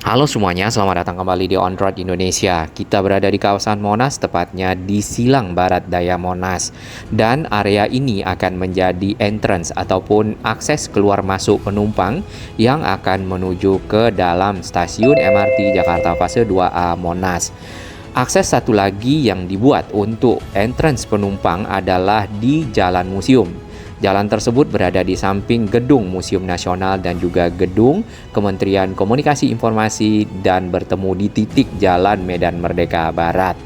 Halo semuanya, selamat datang kembali di On Road Indonesia. Kita berada di kawasan Monas, tepatnya di Silang Barat Daya Monas. Dan area ini akan menjadi entrance ataupun akses keluar masuk penumpang yang akan menuju ke dalam stasiun MRT Jakarta Fase 2A Monas. Akses satu lagi yang dibuat untuk entrance penumpang adalah di Jalan Museum. Jalan tersebut berada di samping Gedung Museum Nasional dan juga Gedung Kementerian Komunikasi Informasi dan bertemu di titik Jalan Medan Merdeka Barat.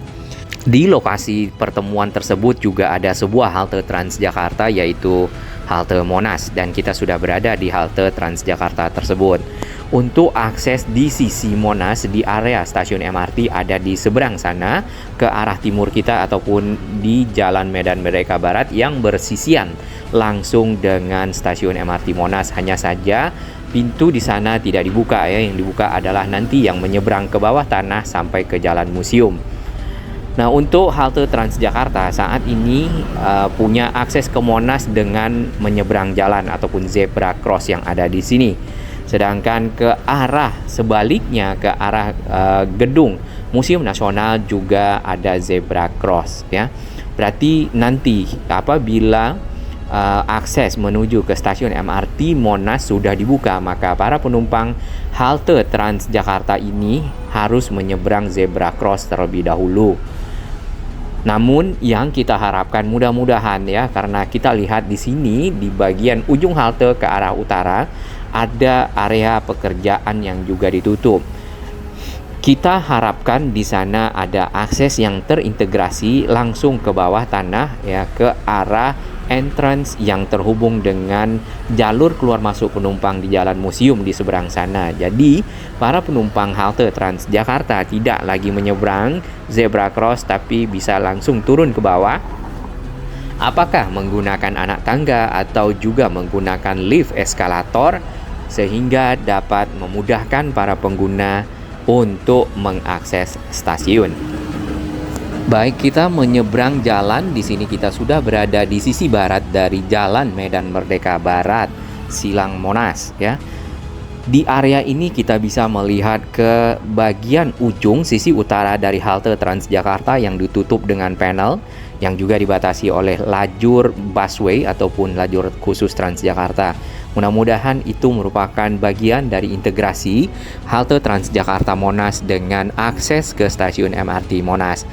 Di lokasi pertemuan tersebut juga ada sebuah halte Transjakarta yaitu halte Monas dan kita sudah berada di halte Transjakarta tersebut. Untuk akses di sisi Monas di area stasiun MRT ada di seberang sana ke arah timur kita ataupun di Jalan Medan Merdeka Barat yang bersisian langsung dengan stasiun MRT Monas. Hanya saja pintu di sana tidak dibuka ya, yang dibuka adalah nanti yang menyeberang ke bawah tanah sampai ke Jalan Museum. Nah, untuk halte Transjakarta saat ini punya akses ke Monas dengan menyeberang jalan ataupun zebra cross yang ada di sini. Sedangkan ke arah sebaliknya, ke arah Gedung Museum Nasional juga ada zebra cross ya. Berarti nanti apabila akses menuju ke stasiun MRT Monas sudah dibuka, maka para penumpang halte Transjakarta ini harus menyeberang zebra cross terlebih dahulu. Namun yang kita harapkan mudah-mudahan ya, karena kita lihat di sini di bagian ujung halte ke arah utara ada area pekerjaan yang juga ditutup. Kita harapkan di sana ada akses yang terintegrasi langsung ke bawah tanah ya, ke arah entrance yang terhubung dengan jalur keluar masuk penumpang di Jalan Museum di seberang sana. Jadi, para penumpang halte Transjakarta tidak lagi menyeberang zebra cross tapi bisa langsung turun ke bawah. Apakah menggunakan anak tangga atau juga menggunakan lift eskalator sehingga dapat memudahkan para pengguna untuk mengakses stasiun. Baik, kita menyeberang jalan. Di sini kita sudah berada di sisi barat dari Jalan Medan Merdeka Barat, Silang Monas ya. Di area ini kita bisa melihat ke bagian ujung sisi utara dari halte Transjakarta yang ditutup dengan panel yang juga dibatasi oleh lajur busway ataupun lajur khusus Transjakarta. Mudah-mudahan itu merupakan bagian dari integrasi halte Transjakarta Monas dengan akses ke stasiun MRT Monas.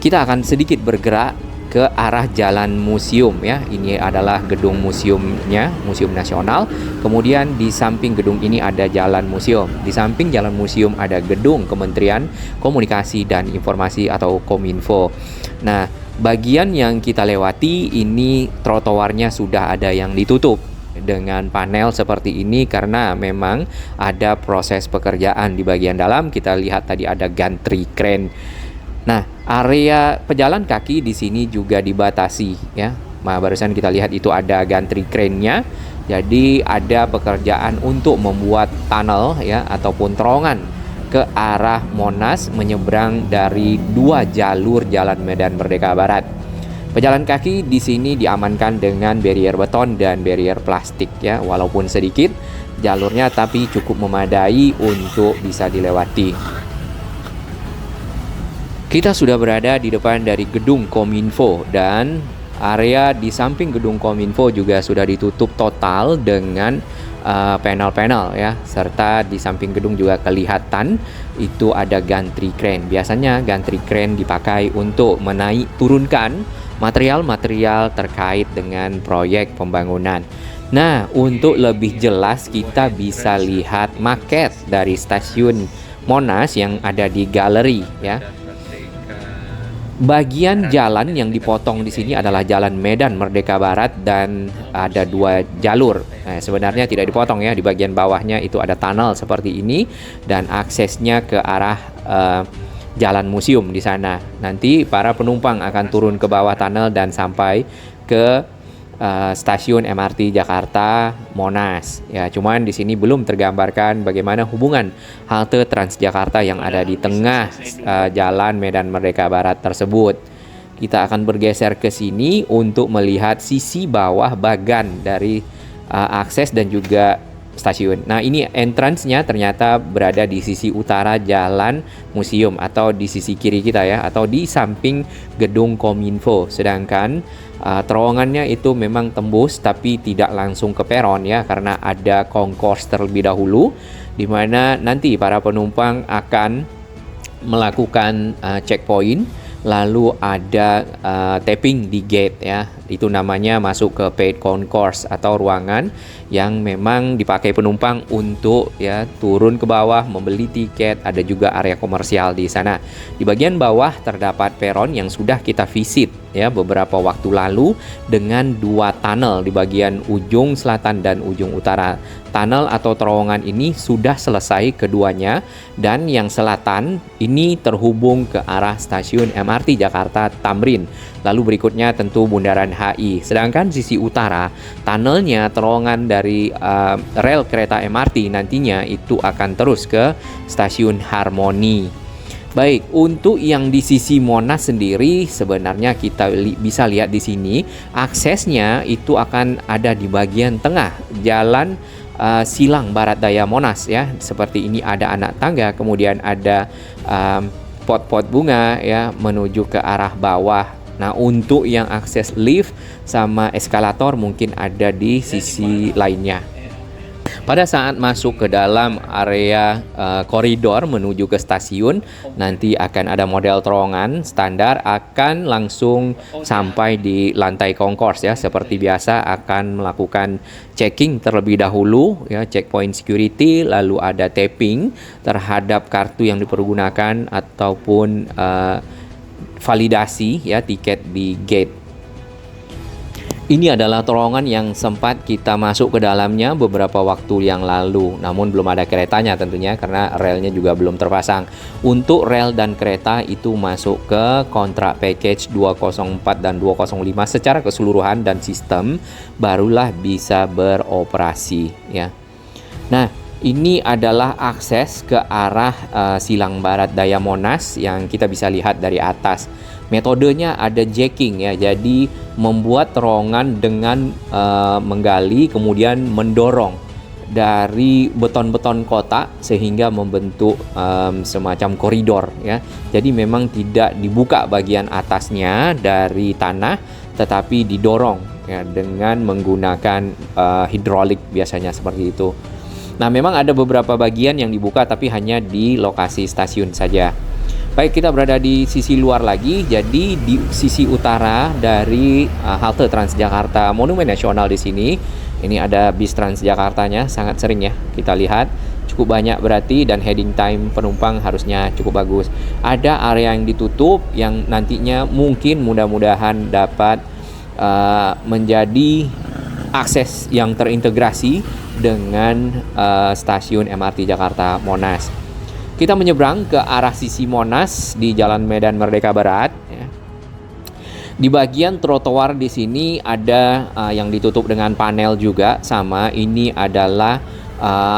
Kita akan sedikit bergerak ke arah Jalan Museum ya. Ini adalah gedung museumnya, Museum Nasional. Kemudian di samping gedung ini ada Jalan Museum. Di samping Jalan Museum ada Gedung Kementerian Komunikasi dan Informasi atau Kominfo. Nah, bagian yang kita lewati ini trotoarnya sudah ada yang ditutup dengan panel seperti ini karena memang ada proses pekerjaan di bagian dalam. Kita lihat tadi ada gantry crane. Nah, area pejalan kaki di sini juga dibatasi ya. Nah, barusan kita lihat itu ada gantry crane-nya. Jadi ada pekerjaan untuk membuat tunnel ya ataupun terowongan ke arah Monas menyeberang dari dua jalur Jalan Medan Merdeka Barat. Pejalan kaki di sini diamankan dengan barrier beton dan barrier plastik ya, walaupun sedikit jalurnya tapi cukup memadai untuk bisa dilewati. Kita sudah berada di depan dari gedung Kominfo dan area di samping gedung Kominfo juga sudah ditutup total dengan panel-panel ya, serta di samping gedung juga kelihatan itu ada gantry crane. Biasanya gantry crane dipakai untuk menaik turunkan material-material terkait dengan proyek pembangunan. Nah, untuk lebih jelas kita bisa lihat maket dari stasiun Monas yang ada di galeri ya. Bagian jalan yang dipotong di sini adalah Jalan Medan Merdeka Barat dan ada dua jalur. Nah, sebenarnya tidak dipotong ya, di bagian bawahnya itu ada tunnel seperti ini dan aksesnya ke arah Jalan Museum di sana. Nanti para penumpang akan turun ke bawah tunnel dan sampai ke stasiun MRT Jakarta Monas. Ya, cuman di sini belum tergambarkan bagaimana hubungan halte Transjakarta yang ada di tengah Jalan Medan Merdeka Barat tersebut. Kita akan bergeser ke sini untuk melihat sisi bawah bagan dari akses dan juga stasiun. Nah, ini entrance-nya ternyata berada di sisi utara jalan museum atau di sisi kiri kita ya, atau di samping gedung Kominfo. Sedangkan terowongannya itu memang tembus tapi tidak langsung ke peron ya, karena ada concourse terlebih dahulu di mana nanti para penumpang akan melakukan checkpoint, lalu ada tapping di gate ya. Itu namanya masuk ke paid concourse atau ruangan yang memang dipakai penumpang untuk ya turun ke bawah membeli tiket. Ada juga area komersial di sana. Di bagian bawah terdapat peron yang sudah kita visit ya beberapa waktu lalu dengan 2 tunnel di bagian ujung selatan dan ujung utara. Tunnel atau terowongan ini sudah selesai keduanya, dan yang selatan ini terhubung ke arah stasiun MRT Jakarta Tamrin. Lalu berikutnya tentu Bundaran HI. Sedangkan sisi utara, tunnelnya terowongan dari rel kereta MRT nantinya itu akan terus ke stasiun Harmoni. Baik, untuk yang di sisi Monas sendiri sebenarnya kita bisa lihat di sini aksesnya itu akan ada di bagian tengah jalan Silang Barat Daya Monas ya. Seperti ini ada anak tangga, kemudian ada pot-pot bunga ya menuju ke arah bawah. Nah, untuk yang akses lift sama eskalator mungkin ada di sisi lainnya. Pada saat masuk ke dalam area koridor menuju ke stasiun, nanti akan ada model terowongan standar akan langsung sampai di lantai concourse ya. Seperti biasa akan melakukan checking terlebih dahulu ya, checkpoint security, lalu ada tapping terhadap kartu yang dipergunakan ataupun validasi ya tiket di gate. Ini adalah terowongan yang sempat kita masuk ke dalamnya beberapa waktu yang lalu. Namun belum ada keretanya tentunya karena relnya juga belum terpasang. Untuk rel dan kereta itu masuk ke kontrak package 204 dan 205 secara keseluruhan dan sistem barulah bisa beroperasi ya. Nah, ini adalah akses ke arah Silang Barat Daya Monas yang kita bisa lihat dari atas. Metodenya ada jacking ya, jadi membuat terowongan dengan menggali kemudian mendorong dari beton-beton kotak sehingga membentuk semacam koridor ya. Jadi memang tidak dibuka bagian atasnya dari tanah, tetapi didorong ya dengan menggunakan hidrolik biasanya seperti itu. Nah, memang ada beberapa bagian yang dibuka tapi hanya di lokasi stasiun saja. Baik, kita berada di sisi luar lagi. Jadi di sisi utara dari halte Transjakarta Monumen Nasional di sini, ini ada bis Transjakartanya, sangat sering ya kita lihat. Cukup banyak berarti, dan heading time penumpang harusnya cukup bagus. Ada area yang ditutup yang nantinya mungkin mudah-mudahan dapat menjadi akses yang terintegrasi dengan stasiun MRT Jakarta Monas. Kita menyeberang ke arah sisi Monas di Jalan Medan Merdeka Barat. Ya. Di bagian trotoar di sini ada yang ditutup dengan panel juga, sama ini adalah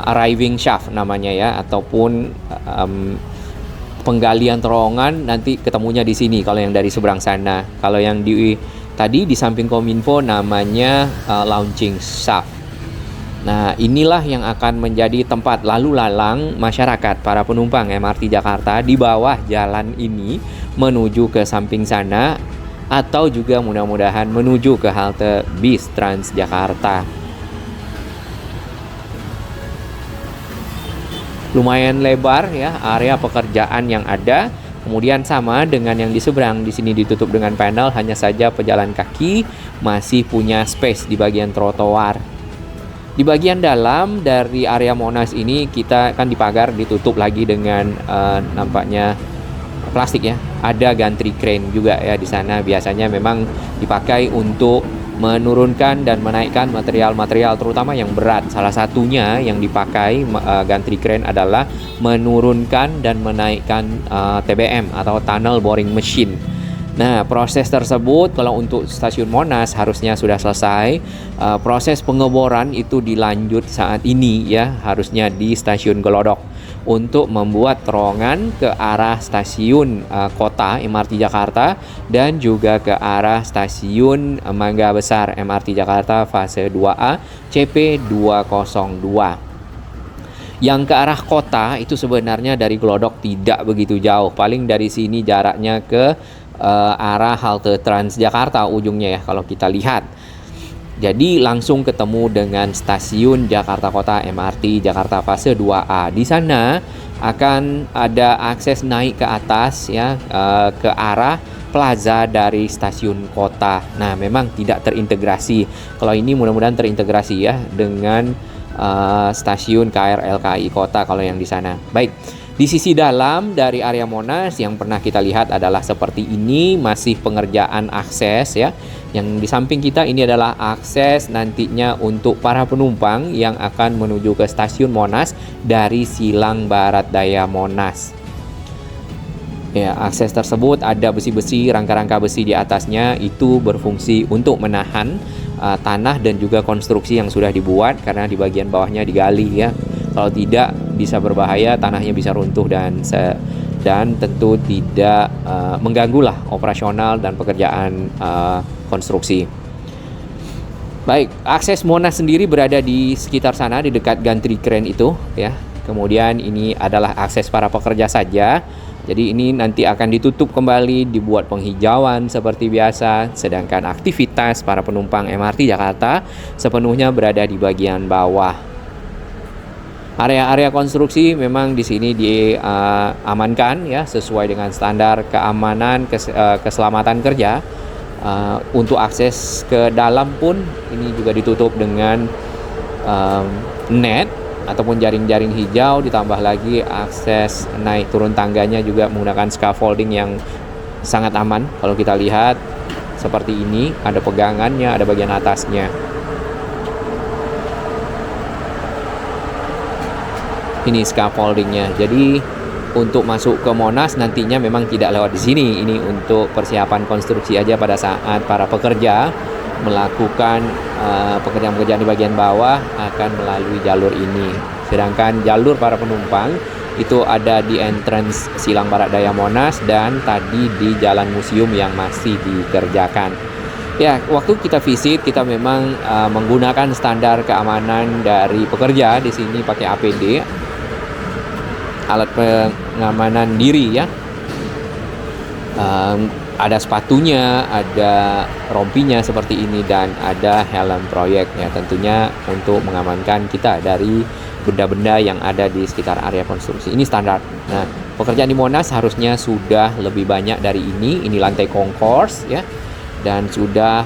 arriving shaft namanya ya, ataupun penggalian terowongan nanti ketemunya di sini kalau yang dari seberang sana. Kalau yang tadi di samping Kominfo namanya launching shaft. Nah, inilah yang akan menjadi tempat lalu lalang masyarakat, para penumpang MRT Jakarta di bawah jalan ini menuju ke samping sana, atau juga mudah-mudahan menuju ke halte bis Transjakarta. Lumayan lebar ya area pekerjaan yang ada. Kemudian sama dengan yang di seberang, di sini ditutup dengan panel, hanya saja pejalan kaki masih punya space di bagian trotoar. Di bagian dalam dari area Monas ini kita kan dipagar, ditutup lagi dengan nampaknya plastik ya. Ada gantry crane juga ya di sana, biasanya memang dipakai untuk menurunkan dan menaikkan material-material terutama yang berat. Salah satunya yang dipakai gantry crane adalah menurunkan dan menaikkan TBM atau tunnel boring machine. Nah, proses tersebut kalau untuk stasiun Monas harusnya sudah selesai. Proses pengeboran itu dilanjut saat ini ya, harusnya di stasiun Glodok. untuk membuat terowongan ke arah stasiun kota MRT Jakarta dan juga ke arah stasiun Mangga Besar MRT Jakarta fase 2A CP202. Yang ke arah kota itu sebenarnya dari Glodok tidak begitu jauh. Paling dari sini jaraknya ke arah halte Transjakarta ujungnya ya kalau kita lihat. Jadi langsung ketemu dengan stasiun Jakarta Kota MRT Jakarta fase 2A. Di sana akan ada akses naik ke atas ya ke arah plaza dari stasiun kota. Nah, memang tidak terintegrasi. Kalau ini mudah-mudahan terintegrasi ya dengan stasiun KRL KAI Kota kalau yang di sana. Baik, di sisi dalam dari area Monas yang pernah kita lihat adalah seperti ini, masih pengerjaan akses ya. Yang di samping kita ini adalah akses nantinya untuk para penumpang yang akan menuju ke stasiun Monas dari Silang Barat Daya Monas. Ya, akses tersebut ada besi-besi, rangka-rangka besi di atasnya itu berfungsi untuk menahan tanah dan juga konstruksi yang sudah dibuat karena di bagian bawahnya digali ya. Kalau tidak bisa berbahaya, tanahnya bisa runtuh dan tentu tidak mengganggulah operasional dan pekerjaan konstruksi. Baik, akses Monas sendiri berada di sekitar sana di dekat gantri kren itu ya. Kemudian ini adalah akses para pekerja saja. Jadi ini nanti akan ditutup kembali, dibuat penghijauan seperti biasa, sedangkan aktivitas para penumpang MRT Jakarta sepenuhnya berada di bagian bawah. Area-area konstruksi memang di sini diamankan ya sesuai dengan standar keamanan keselamatan kerja. Untuk akses ke dalam pun ini juga ditutup dengan net ataupun jaring-jaring hijau, ditambah lagi akses naik turun tangganya juga menggunakan scaffolding yang sangat aman. Kalau kita lihat seperti ini, ada pegangannya, ada bagian atasnya. Ini scaffoldingnya. Jadi untuk masuk ke Monas nantinya memang tidak lewat di sini. Ini untuk persiapan konstruksi aja pada saat para pekerja melakukan pekerjaan-pekerjaan di bagian bawah akan melalui jalur ini. Sedangkan jalur para penumpang itu ada di entrance Silang Barat Daya Monas dan tadi di Jalan Museum yang masih dikerjakan. Ya, waktu kita visit kita memang menggunakan standar keamanan dari pekerja di sini pakai APD, alat pengamanan diri ya. Ada sepatunya, ada rompinya seperti ini dan ada helm proyek ya, tentunya untuk mengamankan kita dari benda-benda yang ada di sekitar area konstruksi. Ini standar. Nah, pekerjaan di Monas harusnya sudah lebih banyak dari ini. Ini lantai concourse ya. Dan sudah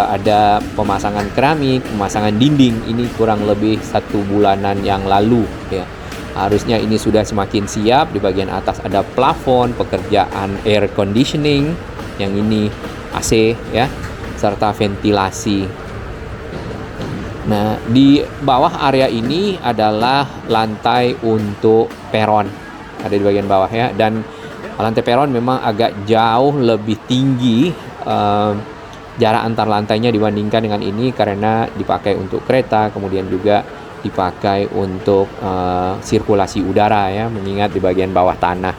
ada pemasangan keramik, pemasangan dinding. Ini kurang lebih 1 bulanan yang lalu ya. Harusnya ini sudah semakin siap. Di bagian atas ada plafon, pekerjaan air conditioning, yang ini AC ya, serta ventilasi. Nah, di bawah area ini adalah lantai untuk peron. Ada di bagian bawah ya, dan lantai peron memang agak jauh lebih tinggi jarak antar lantainya dibandingkan dengan ini karena dipakai untuk kereta, kemudian juga dipakai untuk sirkulasi udara ya, mengingat di bagian bawah tanah.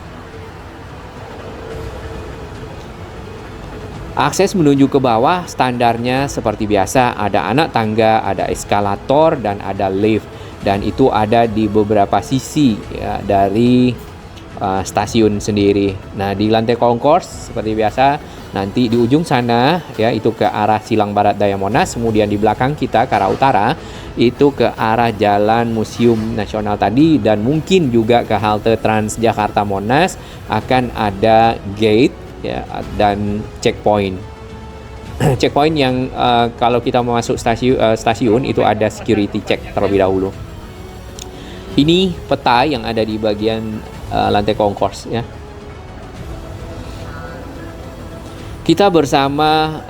Akses menuju ke bawah standarnya seperti biasa, ada anak tangga, ada eskalator dan ada lift, dan itu ada di beberapa sisi ya, dari stasiun sendiri. Nah, di lantai concourse seperti biasa nanti di ujung sana ya itu ke arah Silang Barat Daya Monas, kemudian di belakang kita ke arah utara itu ke arah Jalan Museum Nasional tadi, dan mungkin juga ke halte Transjakarta Monas akan ada gate ya dan checkpoint. Checkpoint yang kalau kita masuk stasiun itu ada security check terlebih dahulu. Ini peta yang ada di bagian lantai concourse ya. Kita bersama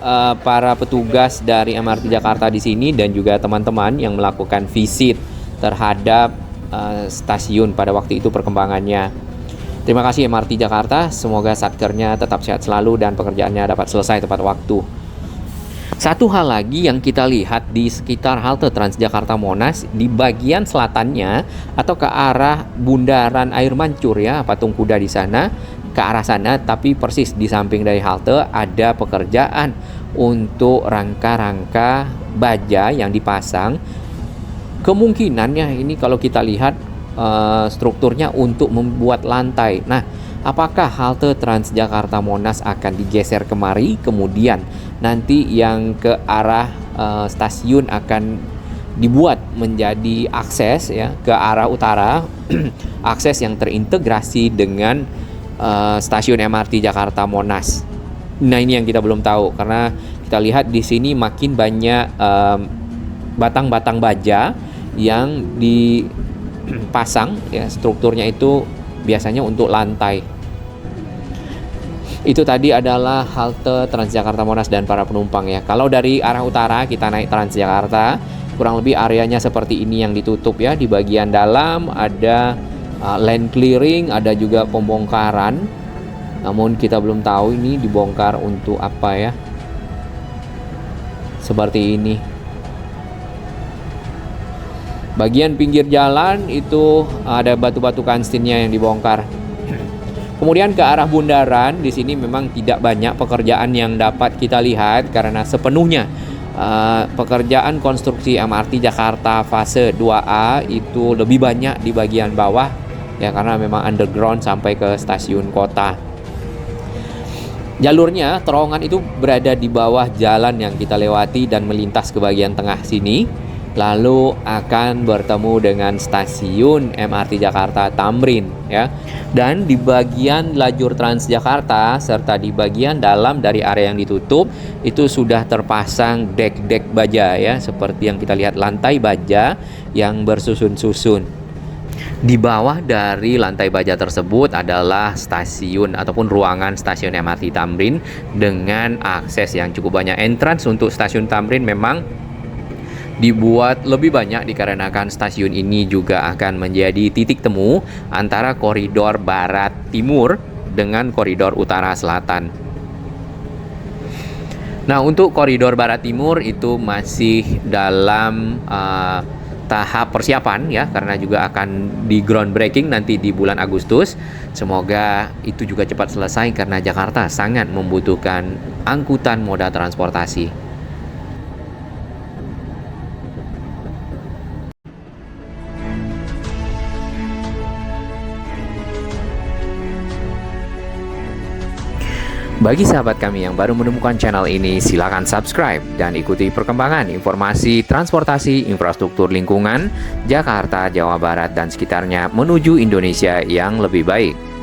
para petugas dari MRT Jakarta di sini dan juga teman-teman yang melakukan visit terhadap stasiun pada waktu itu perkembangannya. Terima kasih MRT Jakarta, semoga satkernya tetap sehat selalu dan pekerjaannya dapat selesai tepat waktu. Satu hal lagi yang kita lihat di sekitar halte Transjakarta Monas, di bagian selatannya atau ke arah Bundaran Air Mancur ya, patung kuda di sana, ke arah sana, tapi persis di samping dari halte ada pekerjaan untuk rangka-rangka baja yang dipasang. Kemungkinannya ini kalau kita lihat strukturnya untuk membuat lantai. Nah, apakah halte Transjakarta Monas akan digeser kemari, kemudian nanti yang ke arah stasiun akan dibuat menjadi akses ya ke arah utara, akses yang terintegrasi dengan stasiun MRT Jakarta Monas. Nah, ini yang kita belum tahu karena kita lihat di sini makin banyak batang-batang baja yang dipasang ya, strukturnya itu biasanya untuk lantai. Itu tadi adalah halte Transjakarta Monas dan para penumpang ya. Kalau dari arah utara kita naik Transjakarta, kurang lebih areanya seperti ini yang ditutup ya. Di bagian dalam ada land clearing, ada juga pembongkaran. Namun kita belum tahu ini dibongkar untuk apa ya. Seperti ini. Bagian pinggir jalan itu ada batu-batu kansinnya yang dibongkar. Kemudian ke arah bundaran, di sini memang tidak banyak pekerjaan yang dapat kita lihat karena sepenuhnya pekerjaan konstruksi MRT Jakarta fase 2A itu lebih banyak di bagian bawah ya, karena memang underground sampai ke stasiun kota. Jalurnya, terowongan itu berada di bawah jalan yang kita lewati dan melintas ke bagian tengah sini. Lalu akan bertemu dengan stasiun MRT Jakarta Tamrin ya. Dan di bagian lajur Transjakarta serta di bagian dalam dari area yang ditutup itu sudah terpasang dek-dek baja ya, seperti yang kita lihat, lantai baja yang bersusun-susun. Di bawah dari lantai baja tersebut adalah stasiun ataupun ruangan stasiun MRT Tamrin dengan akses yang cukup banyak. Entrance untuk stasiun Tamrin memang dibuat lebih banyak dikarenakan stasiun ini juga akan menjadi titik temu antara koridor barat timur dengan koridor utara selatan. Nah, untuk koridor barat timur itu masih dalam tahap persiapan ya, karena juga akan di groundbreaking nanti di bulan Agustus. Semoga itu juga cepat selesai karena Jakarta sangat membutuhkan angkutan moda transportasi. Bagi sahabat kami yang baru menemukan channel ini, silakan subscribe dan ikuti perkembangan informasi transportasi infrastruktur lingkungan Jakarta, Jawa Barat, dan sekitarnya menuju Indonesia yang lebih baik.